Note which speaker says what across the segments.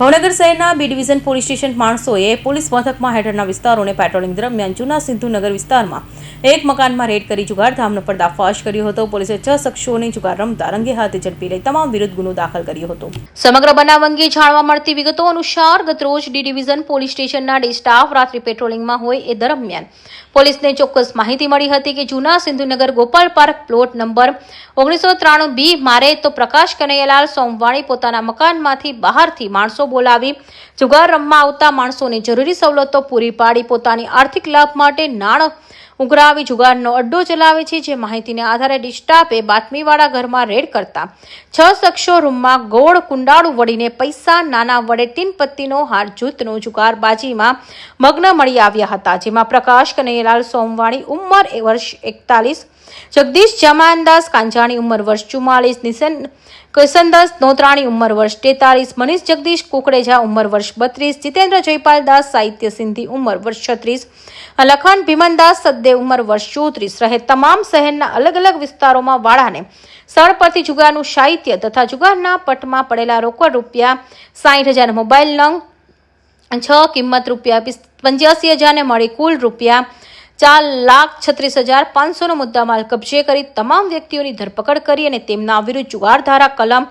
Speaker 1: ભાવનગર શહેરના B division police station માણસોએ police મથકમાં હેઠળના વિસ્તારોને પેટ્રોલિંગ દરમિયાન જૂના સિંધુનગર વિસ્તારમાં એક મકાનમાં રેડ કરી જુગારધામનો પર્દાફાશ કર્યો હતો. પોલીસે 6 શખ્સોને જુગાર રમતા રંગે હાથે ઝડપી લઈ તમામ વિરુદ્ધ ગુનો દાખલ કર્યો હતો. સમગ્ર બનાવ અંગે જાણવા મળતી વિગતો અનુસાર ગતરોજ ડી ડિવિઝન પોલીસ સ્ટેશનના ડે સ્ટાફ રાત્રિ પેટ્રોલિંગમાં હોય એ દરમિયાન પોલીસને ચોક્કસ માહિતી મળી હતી કે જૂના Sindhunagar Gopal park plot number 1993 બી મારે તો પ્રકાશ કનૈયાલાલ સોમવાણી પોતાના મકાનમાંથી બહારથી માણસો બોલાવી જુગાર રમવા આવતા માણસોને જરૂરી સવલતો પૂરી પાડી પોતાની આર્થિક લાભ માટે નાણાં ઉઘરાવી જુગારનો અડ્ડો ચલાવે છે. જે માહિતીને આધારે ડિસ્ટાફે બાતમીવાળા ઘરમાં રેડ કરતા 6 શખ્સો રૂમમાં ગોળ કુંડાળું વળીને પૈસા નાના વડે 3 પત્તીનો હાર જૂથનો જુગારબાજીમાં મગ્ન મળી આવ્યા હતા. જેમાં પ્રકાશ કનૈયાલાલ સોમવાણી ઉંમર વર્ષ 41, જગદીશ જમાનદાસ કાંજાણી ઉંમર વર્ષ 44, કિશનદાસ નોતરાણી ઉંમર વર્ષ 43, મનીષ જગદીશ કુકડેજા ઉંમર વર્ષ 32, જીતેન્દ્ર જયપાલદાસ સાહિત્ય સિંધી ઉંમર વર્ષ 36, લખન ભીમનદાસ સદદેવ ઉંમર વર્ષ 34 રહે તમામ શહેરના અલગ અલગ વિસ્તારોમાં વાળાને સ્થળ પરથી જુગારનું સાહિત્ય તથા જુગારના પટમાં પડેલા રોકડ રૂપિયા 60,000, મોબાઈલ નંગ 6 કિંમત રૂપિયા 85,000 ને મળી કુલ રૂપિયા 4,36,500 નો મુદ્દામાલ કબજે કરી તમામ વ્યક્તિઓની ધરપકડ કરી અને તેમના વિરુદ્ધ જુગાર ધારા કલમ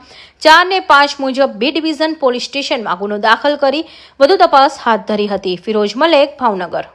Speaker 1: 4 ને 5 મુજબ બી ડિવિઝન પોલીસ સ્ટેશનમાં ગુનો દાખલ કરી વધુ તપાસ હાથ ધરી હતી. ફિરોઝ મલેક, ભાવનગર.